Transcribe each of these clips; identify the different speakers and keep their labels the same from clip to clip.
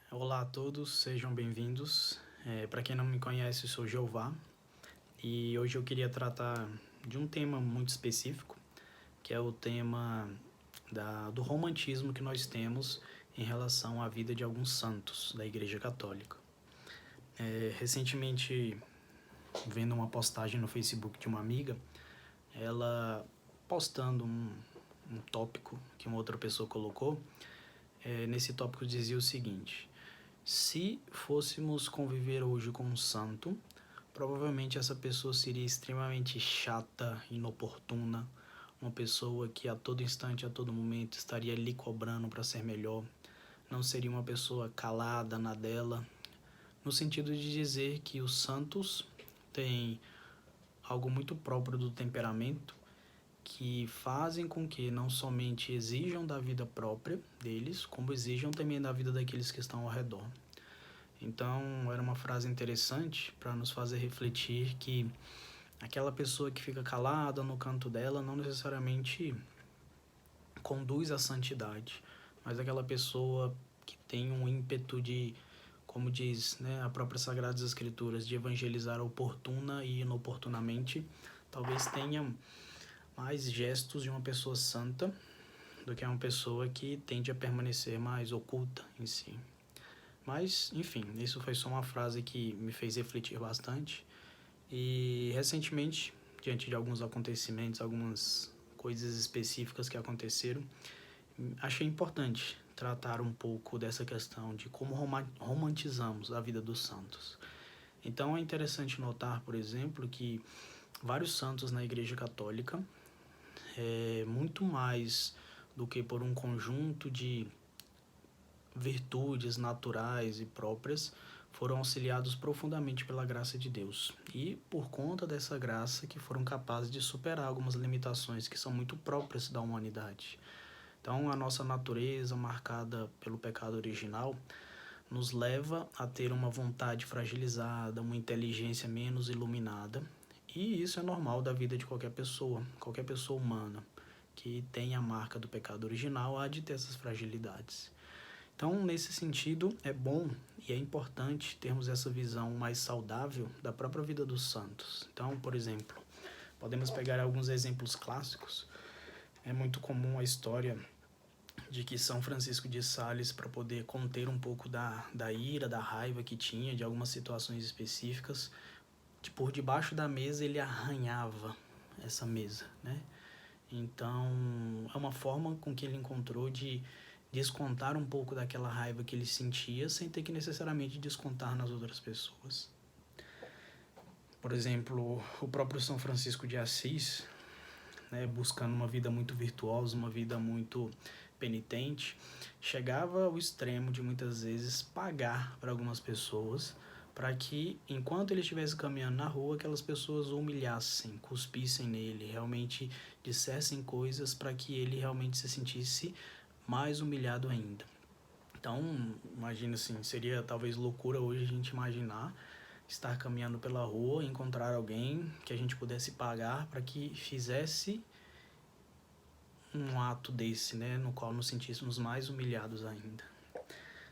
Speaker 1: Olá a todos, sejam bem-vindos. Para quem não me conhece, eu sou Jeová e hoje eu queria tratar de um tema muito específico, que é o tema do romantismo que nós temos em relação à vida de alguns santos da Igreja Católica. Recentemente, vendo uma postagem no Facebook de uma amiga, ela postando um tópico que uma outra pessoa colocou, nesse tópico dizia o seguinte: se fôssemos conviver hoje com um santo, provavelmente essa pessoa seria extremamente chata, inoportuna, uma pessoa que a todo instante, a todo momento estaria lhe cobrando para ser melhor, não seria uma pessoa calada na dela, no sentido de dizer que os santos têm algo muito próprio do temperamento que fazem com que não somente exijam da vida própria deles, como exijam também da vida daqueles que estão ao redor. Então, era uma frase interessante para nos fazer refletir que aquela pessoa que fica calada no canto dela não necessariamente conduz à santidade, mas aquela pessoa que tem um ímpeto de, como diz, né, a própria Sagradas Escrituras, de evangelizar oportuna e inoportunamente, talvez tenha mais gestos de uma pessoa santa do que uma pessoa que tende a permanecer mais oculta em si. Mas, enfim, isso foi só uma frase que me fez refletir bastante. E recentemente, diante de alguns acontecimentos, algumas coisas específicas que aconteceram, achei importante tratar um pouco dessa questão de como romantizamos a vida dos santos. Então é interessante notar, por exemplo, que vários santos na Igreja Católica, muito mais do que por um conjunto de virtudes naturais e próprias, foram auxiliados profundamente pela graça de Deus. E por conta dessa graça que foram capazes de superar algumas limitações que são muito próprias da humanidade. Então, a nossa natureza, marcada pelo pecado original, nos leva a ter uma vontade fragilizada, uma inteligência menos iluminada. E isso é normal da vida de qualquer pessoa humana que tem a marca do pecado original há de ter essas fragilidades. Então, nesse sentido, é bom e é importante termos essa visão mais saudável da própria vida dos santos. Então, por exemplo, podemos pegar alguns exemplos clássicos. É muito comum a história de que São Francisco de Sales, para poder conter um pouco da ira, da raiva que tinha de algumas situações específicas, por debaixo da mesa ele arranhava essa mesa, né? Então, é uma forma com que ele encontrou de descontar um pouco daquela raiva que ele sentia sem ter que necessariamente descontar nas outras pessoas. Por exemplo, o próprio São Francisco de Assis, né, buscando uma vida muito virtuosa, uma vida muito penitente, chegava ao extremo de muitas vezes pagar para algumas pessoas para que, enquanto ele estivesse caminhando na rua, aquelas pessoas o humilhassem, cuspissem nele, realmente dissessem coisas para que ele realmente se sentisse mais humilhado ainda. Então, imagina assim, seria talvez loucura hoje a gente imaginar estar caminhando pela rua, encontrar alguém que a gente pudesse pagar para que fizesse um ato desse, né, no qual nos sentíssemos mais humilhados ainda.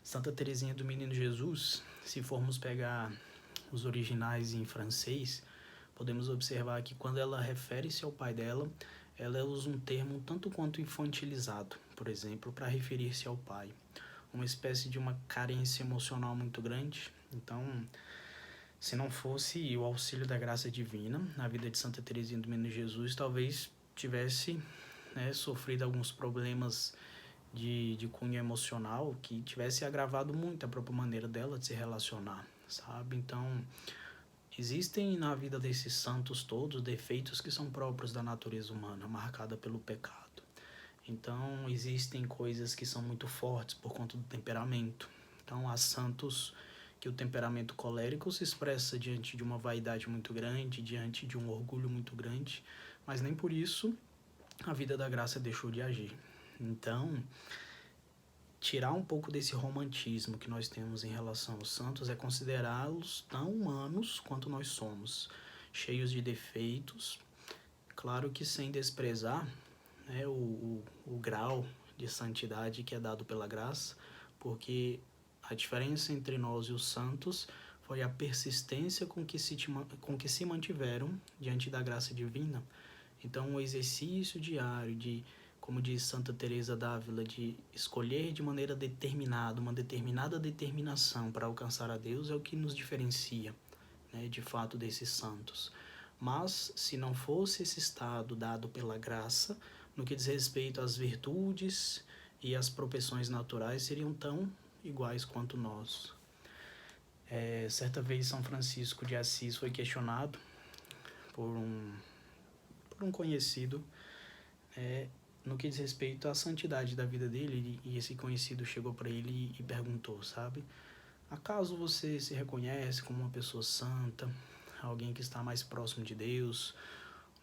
Speaker 1: Santa Teresinha do Menino Jesus, se formos pegar os originais em francês, podemos observar que quando ela refere-se ao pai dela, ela usa um termo tanto quanto infantilizado, por exemplo, para referir-se ao pai. Uma espécie de uma carência emocional muito grande. Então, se não fosse o auxílio da graça divina na vida de Santa Teresinha do Menino Jesus, talvez tivesse, né, sofrido alguns problemas de cunho emocional que tivesse agravado muito a própria maneira dela de se relacionar, sabe? Então, existem na vida desses santos todos defeitos que são próprios da natureza humana, marcada pelo pecado. Então, existem coisas que são muito fortes por conta do temperamento. Então, há santos que o temperamento colérico se expressa diante de uma vaidade muito grande, diante de um orgulho muito grande, mas nem por isso a vida da graça deixou de agir. Então, tirar um pouco desse romantismo que nós temos em relação aos santos é considerá-los tão humanos quanto nós somos, cheios de defeitos, claro que sem desprezar, né, o grau de santidade que é dado pela graça, porque A diferença entre nós e os santos foi a persistência com que se mantiveram diante da graça divina. Então, o exercício diário de, como diz Santa Teresa d'Ávila, de escolher de maneira determinada, uma determinada determinação para alcançar a Deus é o que nos diferencia, né, de fato, desses santos. Mas, se não fosse esse estado dado pela graça, no que diz respeito às virtudes e às propensões naturais, seriam tão iguais quanto nós. Certa vez, São Francisco de Assis foi questionado por um conhecido, no que diz respeito à santidade da vida dele, e esse conhecido chegou para ele e perguntou, sabe? Acaso você se reconhece como uma pessoa santa, alguém que está mais próximo de Deus,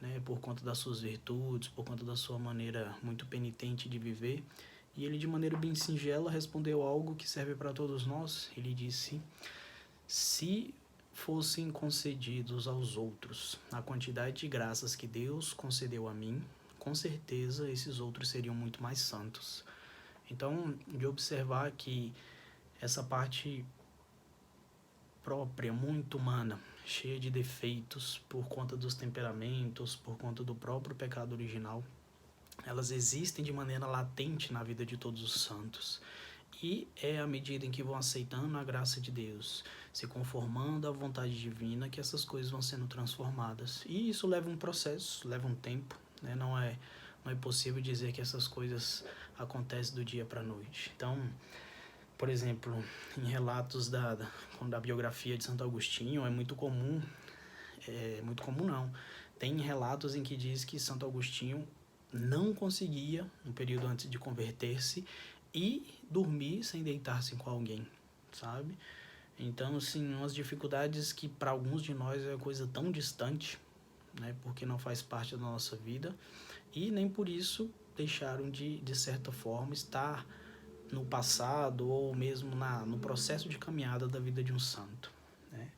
Speaker 1: né, por conta das suas virtudes, por conta da sua maneira muito penitente de viver? E ele, de maneira bem singela, respondeu algo que serve para todos nós. Ele disse: se fossem concedidos aos outros a quantidade de graças que Deus concedeu a mim, com certeza esses outros seriam muito mais santos. Então, de observar que essa parte própria, muito humana, cheia de defeitos por conta dos temperamentos, por conta do próprio pecado original, elas existem de maneira latente na vida de todos os santos. E é à medida em que vão aceitando a graça de Deus, se conformando à vontade divina, que essas coisas vão sendo transformadas. E isso leva um processo, leva um tempo, né? Não é possível dizer que essas coisas acontecem do dia para a noite. Então, por exemplo, em relatos da biografia de Santo Agostinho, é muito comum não, tem relatos em que diz que Santo Agostinho não conseguia, um período antes de converter-se, e dormir sem deitar-se com alguém, sabe? Então, assim, umas dificuldades que para alguns de nós é coisa tão distante, né, porque não faz parte da nossa vida, e nem por isso deixaram de certa forma, estar no passado ou mesmo no processo de caminhada da vida de um santo, né?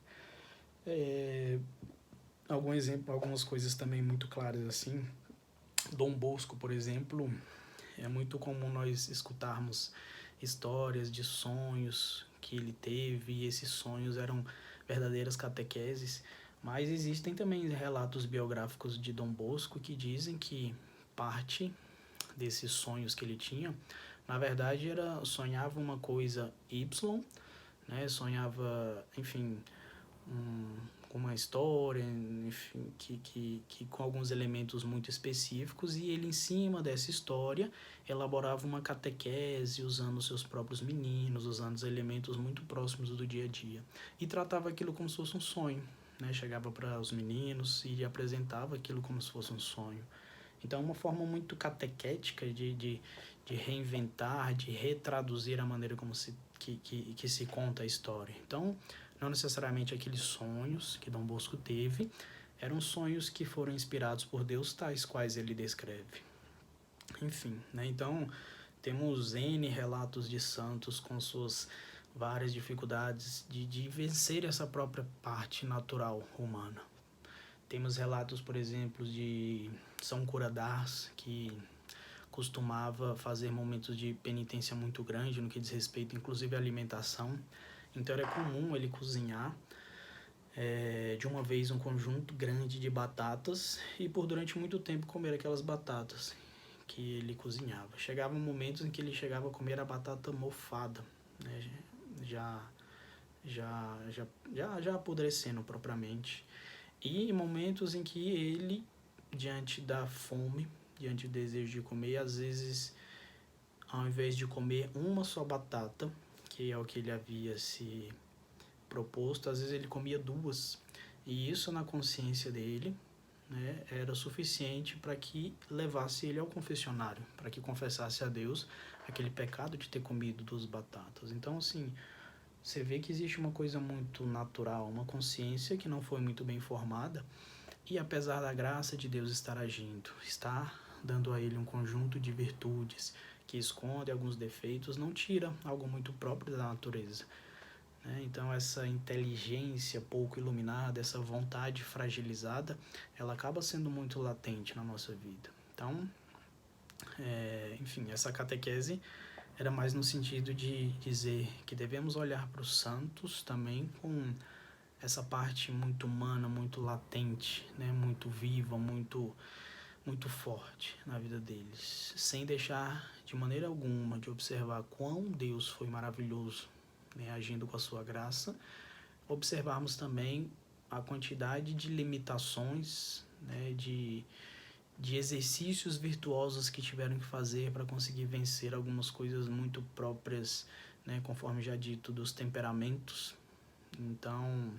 Speaker 1: Algumas coisas também muito claras assim. Dom Bosco, por exemplo, é muito comum nós escutarmos histórias de sonhos que ele teve, e esses sonhos eram verdadeiras catequeses, mas existem também relatos biográficos de Dom Bosco que dizem que parte desses sonhos que ele tinha, na verdade, sonhava uma coisa Y, né? Sonhava, enfim, uma história, enfim, que com alguns elementos muito específicos, e ele, em cima dessa história, elaborava uma catequese usando os seus próprios meninos, usando os elementos muito próximos do dia a dia, e tratava aquilo como se fosse um sonho, né? Chegava para os meninos e apresentava aquilo como se fosse um sonho. Então, é uma forma muito catequética de reinventar, de retraduzir a maneira como se conta a história. Então, não necessariamente aqueles sonhos que Dom Bosco teve eram sonhos que foram inspirados por Deus, tais quais ele descreve. Enfim, né? Então, temos N relatos de santos com suas várias dificuldades de vencer essa própria parte natural humana. Temos relatos, por exemplo, de São Cura d'Ars, que costumava fazer momentos de penitência muito grande no que diz respeito, inclusive, à alimentação. Então, era comum ele cozinhar de uma vez um conjunto grande de batatas e, por durante muito tempo, comer aquelas batatas que ele cozinhava. Chegavam momentos em que ele chegava a comer a batata mofada, né? já apodrecendo propriamente. E momentos em que ele, diante da fome, diante do desejo de comer, às vezes, ao invés de comer uma só batata, que é o que ele havia se proposto, às vezes ele comia duas. E isso, na consciência dele, né, era suficiente para que levasse ele ao confessionário, para que confessasse a Deus aquele pecado de ter comido duas batatas. Então, assim, você vê que existe uma coisa muito natural, uma consciência que não foi muito bem formada, e apesar da graça de Deus estar agindo, estar dando a ele um conjunto de virtudes que esconde alguns defeitos, não tira algo muito próprio da natureza, né? Então, essa inteligência pouco iluminada, essa vontade fragilizada, ela acaba sendo muito latente na nossa vida. Então, enfim, essa catequese era mais no sentido de dizer que devemos olhar para os santos também com essa parte muito humana, muito latente, né? Muito viva, muito forte na vida deles, sem deixar de maneira alguma de observar quão Deus foi maravilhoso, né? Agindo com a sua graça, observarmos também a quantidade de limitações, né? De exercícios virtuosos que tiveram que fazer para conseguir vencer algumas coisas muito próprias, né? Conforme já dito, dos temperamentos. Então,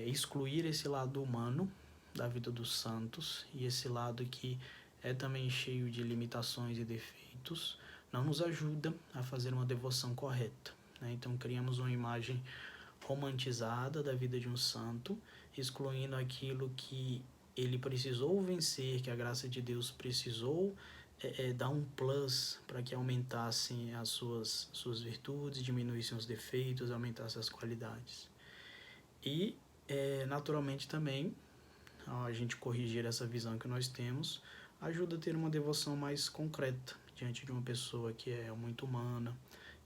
Speaker 1: excluir esse lado humano da vida dos santos e esse lado que é também cheio de limitações e defeitos não nos ajuda a fazer uma devoção correta, né? Então criamos uma imagem romantizada da vida de um santo, excluindo aquilo que ele precisou vencer, que a graça de Deus precisou dar um plus para que aumentassem as suas virtudes, diminuíssem os defeitos, aumentassem as qualidades. E, naturalmente, também, a gente corrigir essa visão que nós temos, ajuda a ter uma devoção mais concreta diante de uma pessoa que é muito humana,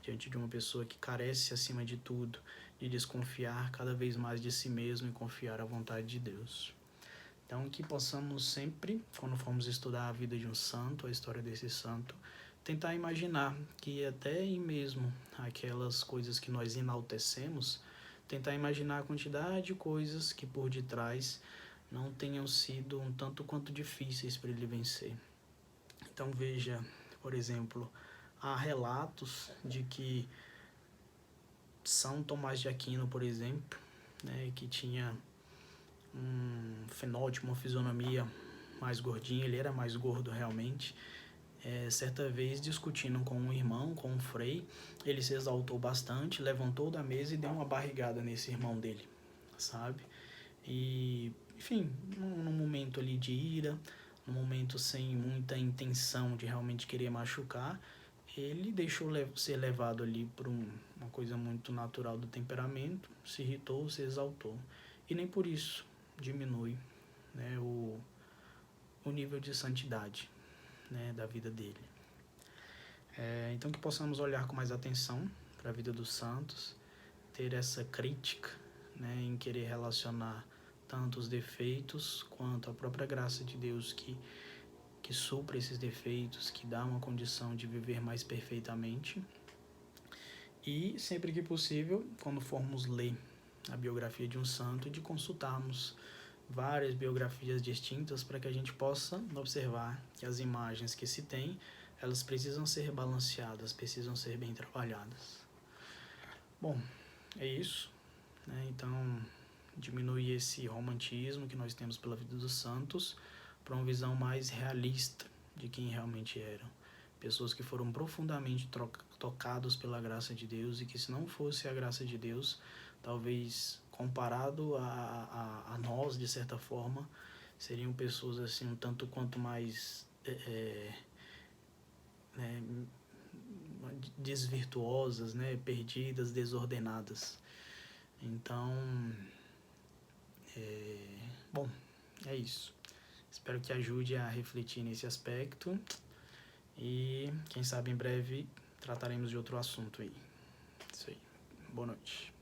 Speaker 1: diante de uma pessoa que carece, acima de tudo, de desconfiar cada vez mais de si mesmo e confiar à vontade de Deus. Então, que possamos sempre, quando formos estudar a vida de um santo, a história desse santo, tentar imaginar que até mesmo aquelas coisas que nós enaltecemos, tentar imaginar a quantidade de coisas que por detrás não tenham sido um tanto quanto difíceis para ele vencer. Então veja, por exemplo, há relatos de que São Tomás de Aquino, por exemplo, né, que tinha um fenótipo, uma fisionomia mais gordinha, ele era mais gordo realmente. Certa vez, discutindo com um irmão, com um frei, ele se exaltou bastante, levantou da mesa e deu uma barrigada nesse irmão dele, sabe? E, enfim, num momento ali de ira, num momento sem muita intenção de realmente querer machucar, ele deixou ser levado ali por uma coisa muito natural do temperamento, se irritou, se exaltou. E nem por isso diminui, né, o nível de santidade, né, da vida dele. Então que possamos olhar com mais atenção para a vida dos santos, ter essa crítica, né, em querer relacionar tanto os defeitos quanto a própria graça de Deus que supra esses defeitos, que dá uma condição de viver mais perfeitamente. E sempre que possível, quando formos ler a biografia de um santo, de consultarmos várias biografias distintas para que a gente possa observar que as imagens que se tem, elas precisam ser balanceadas, precisam ser bem trabalhadas. Bom, é isso, né? Então, diminuir esse romantismo que nós temos pela vida dos santos para uma visão mais realista de quem realmente eram. Pessoas que foram profundamente tocados pela graça de Deus e que, se não fosse a graça de Deus, talvez comparado a nós, de certa forma, seriam pessoas assim um tanto quanto mais desvirtuosas, né, perdidas, desordenadas. Então, bom, é isso. Espero que ajude a refletir nesse aspecto e quem sabe em breve trataremos de outro assunto aí. Isso aí. Boa noite.